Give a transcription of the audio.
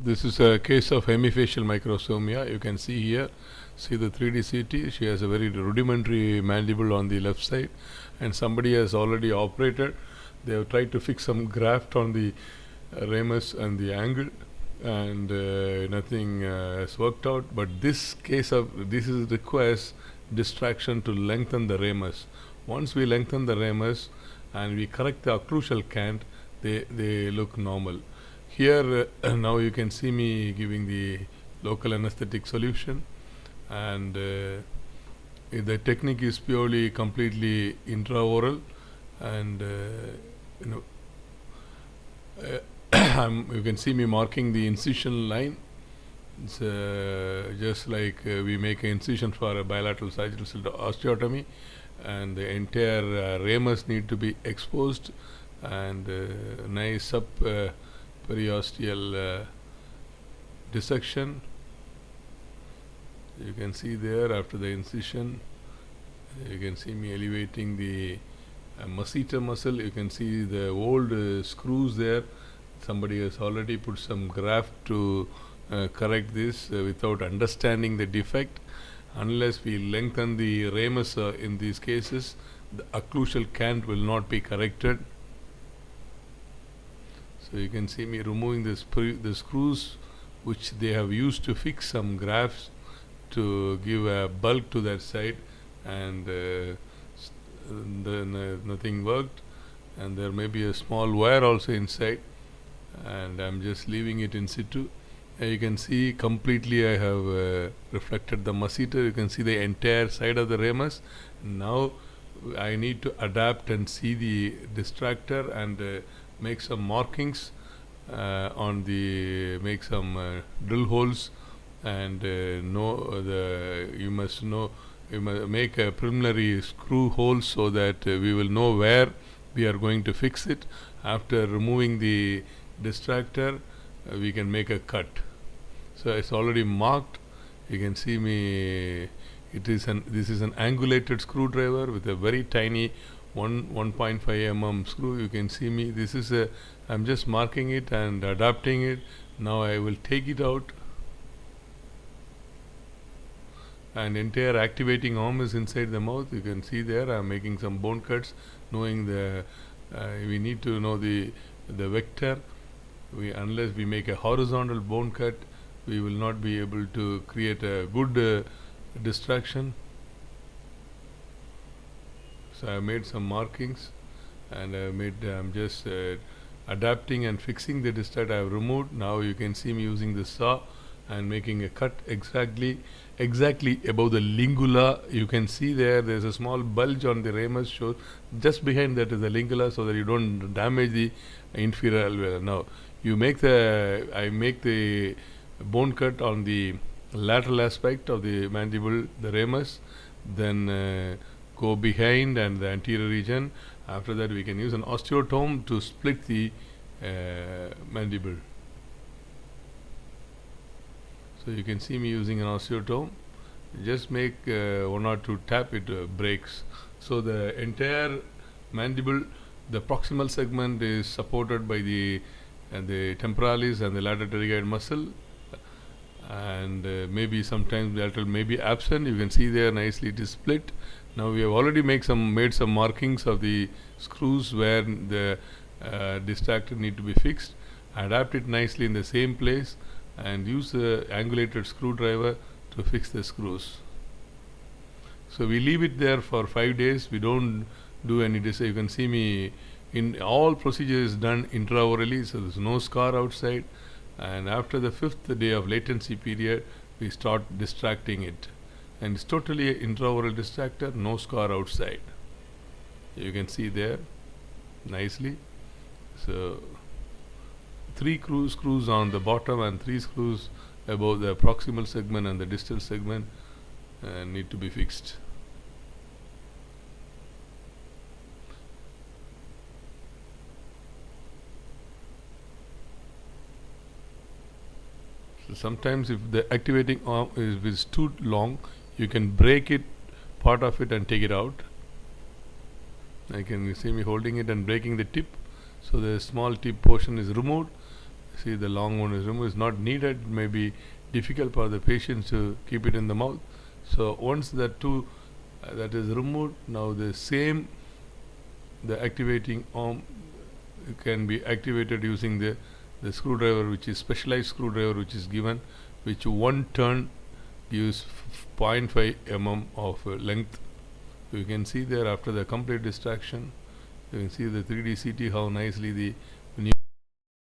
This is a case of hemifacial microsomia. You can see here, see the 3D CT. She has a very rudimentary mandible on the left side, and somebody has already operated. They have tried to fix some graft on the ramus and the angle, and nothing has worked out. But this requires distraction to lengthen the ramus. Once we lengthen the ramus and we correct the occlusal cant, they look normal. Here now you can see me giving the local anesthetic solution, and the technique is purely completely intra-oral, and you can see me marking the incision line. It's just like we make an incision for a bilateral sagittal osteotomy, and the entire ramus need to be exposed, and nice sub periosteal dissection. You can see there after the incision, you can see me elevating the masseter muscle. You can see the old screws there. Somebody has already put some graft to correct this without understanding the defect. Unless we lengthen the ramus in these cases, the occlusal cant will not be corrected. So you can see me removing the screws which they have used to fix some grafts to give a bulk to that side, and then nothing worked, and there may be a small wire also inside, and I'm just leaving it in situ. You can see completely I have reflected the masseter. You can see the entire side of the ramus. Now I need to adapt and see the distractor and make some markings on the make some drill holes, and you must make a preliminary screw hole so that we will know where we are going to fix it. After removing the distractor, we can make a cut. So it's already marked. You can see me. This is an angulated screwdriver with a very tiny 1.5 mm screw. You can see me. I'm just marking it and adapting it. Now I will take it out, and entire activating arm is inside the mouth. You can see there I'm making some bone cuts, knowing we need to know the vector. Unless we make a horizontal bone cut, we will not be able to create a good distraction. So I made some markings, and I'm just adapting and fixing the distractor. I have removed. Now you can see me using the saw and making a cut exactly above the lingula. You can see there's a small bulge on the ramus. Shows just behind that is the lingula, so that you don't damage the inferior alveolar. Now I make the bone cut on the lateral aspect of the mandible, the ramus, then go behind and the anterior region. After that, we can use an osteotome to split the mandible. So you can see me using an osteotome. Just make 1 or 2 tap, it breaks. So the entire mandible, the proximal segment is supported by the temporalis and the lateral pterygoid muscle, and maybe sometimes the lateral may be absent. You can see there nicely it is split. Now we have already made some markings of the screws where the distractor need to be fixed. Adapt it nicely in the same place and use the angulated screwdriver to fix the screws. So we leave it there for 5 days. We don't do any You can see me in all procedures done intraorally, so there's no scar outside. And after the 5th day of latency period, we start distracting it, and it's totally intraoral distractor, no scar outside. You can see there nicely. So 3 screws on the bottom and 3 screws above the proximal segment and the distal segment need to be fixed. So sometimes if the activating arm is too long, you can break it, part of it, and take it out. You see me holding it and breaking the tip, so the small tip portion is removed. See, the long one is removed. It's not needed. It may be difficult for the patient to keep it in the mouth. So once that that is removed, now the activating arm can be activated using the screwdriver, which is specialized screwdriver, which is given, which one turn gives 0.5 mm of length. You can see there after the complete distraction, you can see the 3D CT how nicely the